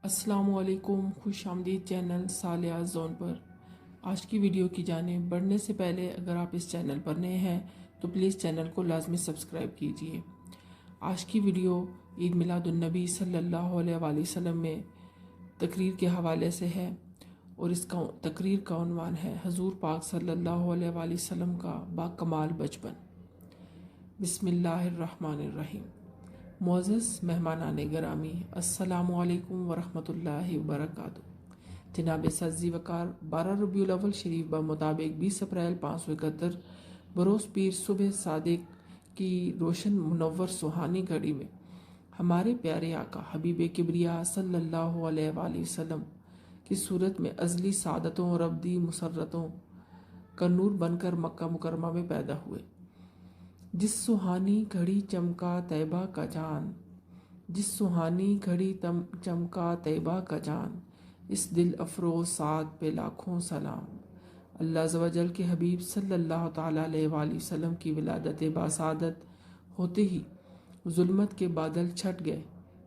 السلام علیکم، خوش آمدید چینل سالیہ زون پر۔ آج کی ویڈیو کی جانب بڑھنے سے پہلے اگر آپ اس چینل پر نئے ہیں تو پلیز چینل کو لازمی سبسکرائب کیجئے۔ آج کی ویڈیو عید میلاد النبی صلی اللہ علیہ وآلہ وسلم میں تقریر کے حوالے سے ہے، اور اس کا تقریر کا عنوان ہے حضور پاک صلی اللہ علیہ وآلہ وسلم کا باکمال بچپن۔ بسم اللہ الرحمن الرحیم۔ معزز مہمانان گرامی، السلام علیکم ورحمۃ اللہ وبرکاتہ۔ جناب سعزی وقار 12 ربیع الاول شریف بمطابق 20 اپریل 571 بروز پیر صبح صادق کی روشن منور سہانی گھڑی میں ہمارے پیارے آقا حبیب کبریا صلی اللہ علیہ وآلہ وسلم کی صورت میں ازلی سعادتوں اور ابدی مسرتوں کا نور بن کر مکہ مکرمہ میں پیدا ہوئے۔ جس سہانی گھڑی چمکا طیبہ کا جان، جس سہانی گھڑی چمکا طیبہ کا جان، اس دل افروز سعد پہ لاکھوں سلام۔ اللہ عز و جل کے حبیب صلی اللہ تعالیٰ علیہ وآلہ وسلم کی ولادت باسعادت ہوتے ہی ظلمت کے بادل چھٹ گئے۔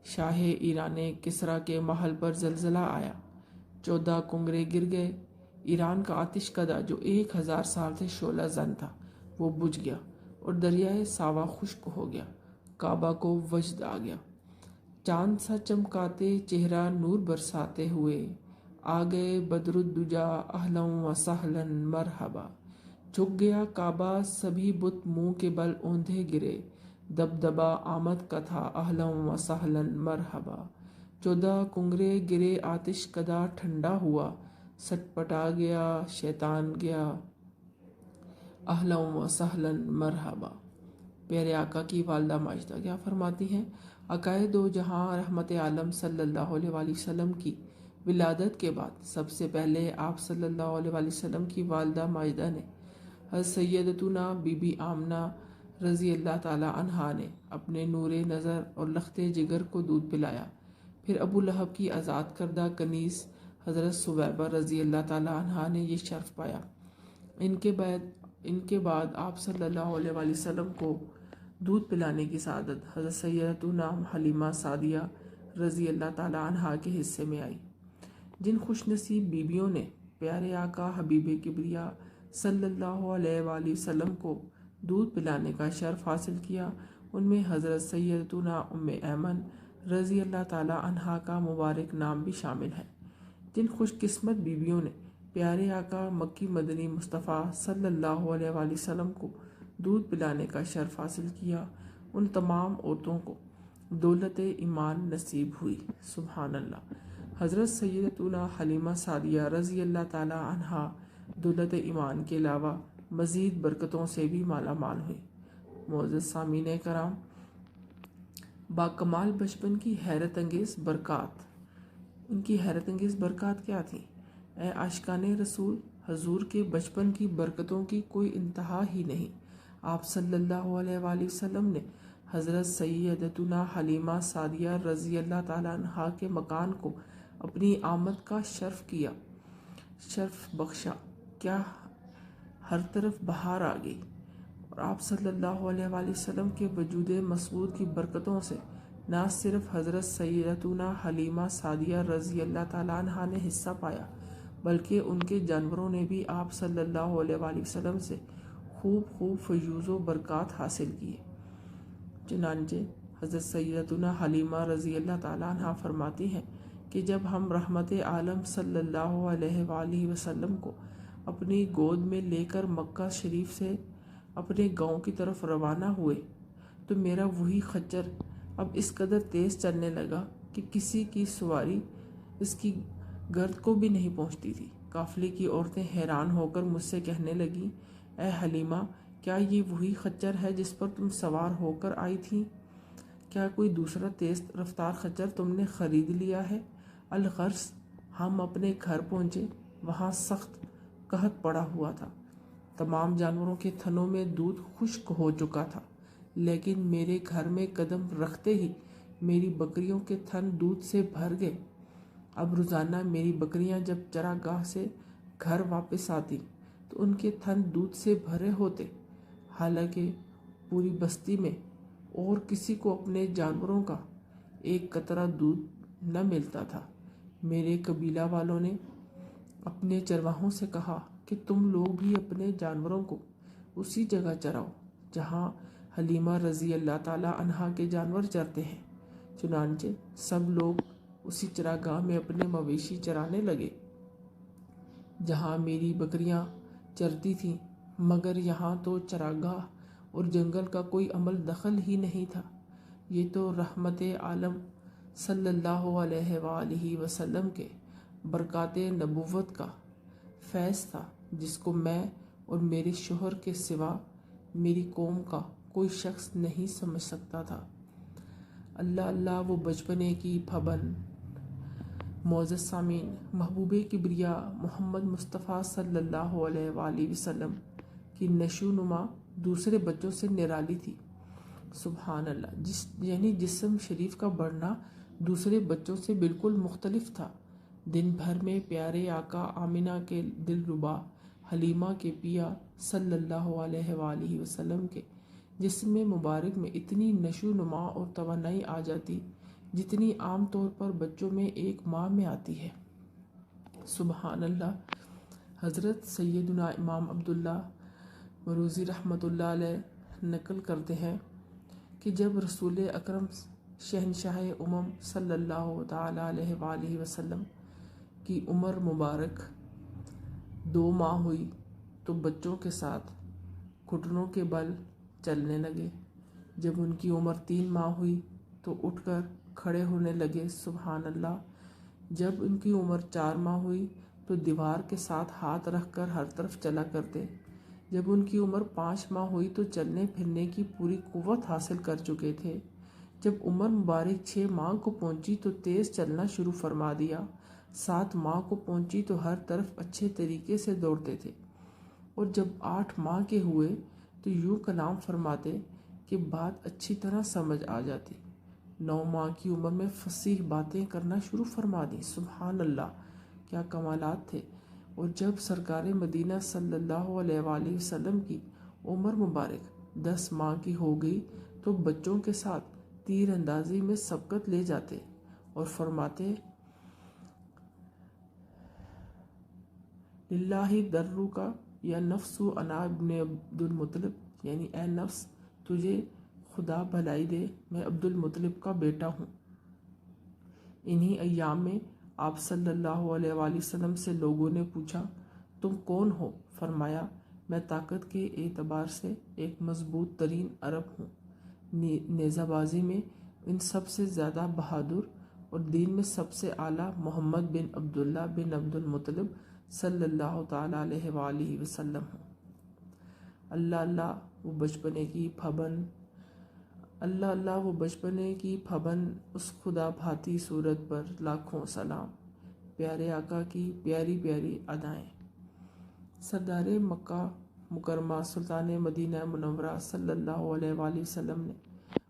شاہ ایران کسریٰ کے محل پر زلزلہ آیا، 14 کنگرے گر گئے۔ ایران کا آتش کدہ جو 1000 سال سے شعلہ زن تھا وہ بجھ گیا، اور دریائے ساوا خشک ہو گیا۔ کعبہ کو وجد آ گیا، چاند سا چمکاتے چہرہ نور برساتے ہوئے آ گئے بدر الدجا اہلا و سہلا مرحبا۔ جھک گیا کعبہ سبھی بت منہ کے بل اوندھے گرے، دبدبا آمد کا تھا اہلا و سہلا مرحبا۔ 14 کنگرے گرے آتش کدہ ٹھنڈا ہوا، سٹ پٹا گیا شیطان گیا اہلا و سہلا مرحبا۔ پیارے آقا کی والدہ ماجدہ کیا فرماتی ہیں؟ آقائے دو جہاں رحمت عالم صلی اللہ علیہ وآلہ وسلم کی ولادت کے بعد سب سے پہلے آپ صلی اللہ علیہ وآلہ وسلم کی والدہ ماجدہ نے حضرت سیدتنا بی بی آمنہ رضی اللہ تعالی عنہا نے اپنے نور نظر اور لخت جگر کو دودھ پلایا۔ پھر ابو لہب کی آزاد کردہ کنیز حضرت ثویبہ رضی اللہ تعالی عنہا نے یہ شرف پایا۔ ان کے بعد آپ صلی اللہ علیہ وآلہ وسلم کو دودھ پلانے کی سعادت حضرت سیدتنا حلیمہ سعدیہ رضی اللہ تعالی عنہا کے حصے میں آئی۔ جن خوش نصیب بیویوں نے پیارے آقا حبیب کبریا صلی اللہ علیہ وآلہ وسلم کو دودھ پلانے کا شرف حاصل کیا، ان میں حضرت سیدتنا ام ایمن رضی اللہ تعالی عنہا کا مبارک نام بھی شامل ہے۔ جن خوش قسمت بیویوں نے پیارے آقا مکی مدنی مصطفیٰ صلی اللہ علیہ وآلہ وسلم کو دودھ پلانے کا شرف حاصل کیا، ان تمام عورتوں کو دولت ایمان نصیب ہوئی۔ سبحان اللہ۔ حضرت سیدتنا حلیمہ سعدیہ رضی اللہ تعالی عنہا دولت ایمان کے علاوہ مزید برکتوں سے بھی مالا مال ہوئی۔ معزز سامعین کرام، باکمال بچپن کی حیرت انگیز برکات۔ ان کی حیرت انگیز برکات کیا تھیں؟ اے عاشقان رسول، حضور کے بچپن کی برکتوں کی کوئی انتہا ہی نہیں۔ آپ صلی اللہ علیہ وآلہ وسلم نے حضرت سیدتنا حلیمہ سعدیہ رضی اللہ تعالیٰ عنہا کے مکان کو اپنی آمد کا شرف بخشا۔ کیا ہر طرف بہار آ گئی، اور آپ صلی اللہ علیہ وآلہ وسلم کے وجود مسعود کی برکتوں سے نہ صرف حضرت سیدتنا حلیمہ سعدیہ رضی اللہ تعالیٰ عنہا نے حصہ پایا، بلکہ ان کے جانوروں نے بھی آپ صلی اللہ علیہ وآلہ وسلم سے خوب فیوز و برکات حاصل کیے۔ چنانچہ حضرت سیدتنا حلیمہ رضی اللہ تعالیٰ عنہا فرماتی ہیں کہ جب ہم رحمت عالم صلی اللہ علیہ وآلہ وسلم کو اپنی گود میں لے کر مکہ شریف سے اپنے گاؤں کی طرف روانہ ہوئے تو میرا وہی خچر اب اس قدر تیز چلنے لگا کہ کسی کی سواری اس کی گرد کو بھی نہیں پہنچتی تھی۔ قافلے کی عورتیں حیران ہو کر مجھ سے کہنے لگیں، اے حلیمہ، کیا یہ وہی خچر ہے جس پر تم سوار ہو کر آئی تھی؟ کیا کوئی دوسرا تیز رفتار خچر تم نے خرید لیا ہے؟ الغرض ہم اپنے گھر پہنچے، وہاں سخت قحط پڑا ہوا تھا، تمام جانوروں کے تھنوں میں دودھ خشک ہو چکا تھا، لیکن میرے گھر میں قدم رکھتے ہی میری بکریوں کے تھن دودھ سے بھر گئے۔ اب روزانہ میری بکریاں جب چراگاہ سے گھر واپس آتی تو ان کے تھن دودھ سے بھرے ہوتے، حالانکہ پوری بستی میں اور کسی کو اپنے جانوروں کا ایک قطرہ دودھ نہ ملتا تھا۔ میرے قبیلہ والوں نے اپنے چرواہوں سے کہا کہ تم لوگ بھی اپنے جانوروں کو اسی جگہ چراؤ جہاں حلیمہ رضی اللہ تعالیٰ عنہا کے جانور چرتے ہیں۔ چنانچہ سب لوگ اسی چراگاہ میں اپنے مویشی چرانے لگے جہاں میری بکریاں چرتی تھیں، مگر یہاں تو چراگاہ اور جنگل کا کوئی عمل دخل ہی نہیں تھا۔ یہ تو رحمت عالم صلی اللہ علیہ وآلہ وسلم کے برکات نبوت کا فیض تھا، جس کو میں اور میرے شوہر کے سوا میری قوم کا کوئی شخص نہیں سمجھ سکتا تھا۔ اللہ اللہ وہ بچپنے کی پھبن۔ معزز سامعین، محبوب کبریا محمد مصطفیٰ صلی اللہ علیہ وآلہ وسلم کی نشو و نما دوسرے بچوں سے نرالی تھی۔ سبحان اللہ، یعنی جسم شریف کا بڑھنا دوسرے بچوں سے بالکل مختلف تھا۔ دن بھر میں پیارے آقا آمنہ کے دلربا حلیمہ کے پیا صلی اللہ علیہ وآلہ وسلم کے جسم مبارک میں اتنی نشو و نما اور توانائی آ جاتی جتنی عام طور پر بچوں میں ایک ماہ میں آتی ہے۔ سبحان اللہ۔ حضرت سیدنا امام عبداللہ مروزی رحمۃ اللہ علیہ نقل کرتے ہیں کہ جب رسول اکرم شہنشاہ امم صلی اللہ تعالیٰ علیہ وآلہ وسلم کی عمر مبارک 2 ماہ ہوئی تو بچوں کے ساتھ گھٹنوں کے بل چلنے لگے۔ جب ان کی عمر 3 ماہ ہوئی تو اٹھ کر کھڑے ہونے لگے۔ سبحان اللہ۔ جب ان کی عمر 4 ماہ ہوئی تو دیوار کے ساتھ ہاتھ رکھ کر ہر طرف چلا کرتے۔ جب ان کی عمر 5 ماہ ہوئی تو چلنے پھرنے کی پوری قوت حاصل کر چکے تھے۔ جب عمر مبارک 6 ماہ کو پہنچی تو تیز چلنا شروع فرما دیا۔ 7 ماہ کو پہنچی تو ہر طرف اچھے طریقے سے دوڑتے تھے، اور جب 8 ماہ کے ہوئے تو یوں کلام فرماتے کہ بات اچھی طرح سمجھ آ جاتی۔ 9 ماہ کی عمر میں فصیح باتیں کرنا شروع فرما دی۔ سبحان اللہ، کیا کمالات تھے۔ اور جب سرکار مدینہ صلی اللہ علیہ وآلہ وسلم کی عمر مبارک 10 ماہ کی ہو گئی تو بچوں کے ساتھ تیر اندازی میں سبقت لے جاتے اور فرماتے للہ درو کا یا نفس انا ابن عبد المطلب، یعنی اے نفس تجھے خدا بھلائی دے، میں عبد المطلب کا بیٹا ہوں۔ انہی ایام میں آپ صلی اللہ علیہ وآلہ وسلم سے لوگوں نے پوچھا تم کون ہو؟ فرمایا میں طاقت کے اعتبار سے ایک مضبوط ترین عرب ہوں، نیزہ بازی میں ان سب سے زیادہ بہادر اور دین میں سب سے اعلیٰ محمد بن عبداللہ بن عبد المطلب صلی اللہ تعالیٰ علیہ وآلہ وسلم ہوں۔ اللہ اللہ وہ بچپنے کی پھبن، اللہ اللہ وہ بچپنے کی پھبن، اس خدا بھاتی صورت پر لاکھوں سلام، پیارے آقا کی پیاری پیاری ادائیں۔ سردار مکہ مکرمہ سلطان مدینہ منورہ صلی اللہ علیہ وآلہ وسلم نے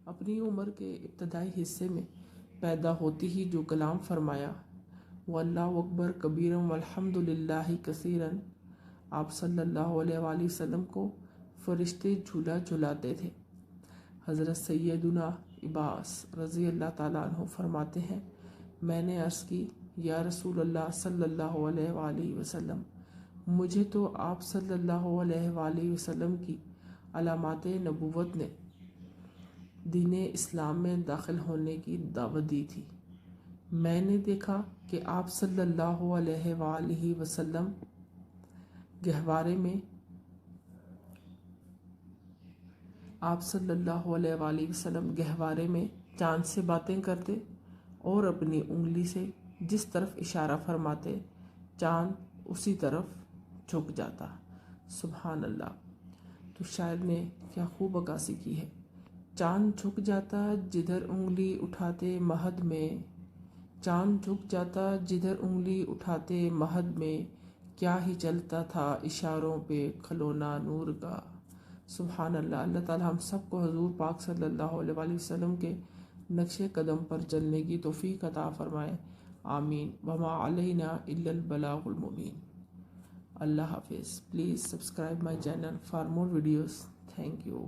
اپنی عمر کے ابتدائی حصے میں پیدا ہوتی ہی جو کلام فرمایا واللہ اکبر کبیرا والحمد للہ کثیرا، آپ صلی اللہ علیہ وآلہ وسلم کو فرشتے جھولا جھلاتے تھے۔ حضرت سیدنا عباس رضی اللہ تعالیٰ عنہ فرماتے ہیں میں نے عرض کی یا رسول اللہ صلی اللہ علیہ وآلہ وسلم، مجھے تو آپ صلی اللہ علیہ وآلہ وسلم کی علامات نبوت نے دین اسلام میں داخل ہونے کی دعوت دی تھی۔ میں نے دیکھا کہ آپ صلی اللہ علیہ وآلہ وسلم گہوارے میں چاند سے باتیں کرتے اور اپنی انگلی سے جس طرف اشارہ فرماتے چاند اسی طرف جھک جاتا۔ سبحان اللہ۔ تو شاعر نے کیا خوب عکاسی کی ہے۔ چاند جھک جاتا جدھر انگلی اٹھاتے مہد میں، چاند جھک جاتا جدھر انگلی اٹھاتے مہد میں، کیا ہی چلتا تھا اشاروں پہ کھلونا نور کا۔ سبحان اللہ۔ اللہ تعالی ہم سب کو حضور پاک صلی اللہ علیہ وآلہ وسلم کے نقش قدم پر چلنے کی توفیق عطا فرمائے، آمین۔ وما علینا الا البلاغ المبین۔ اللہ حافظ۔ Please subscribe my channel for more videos. Thank you.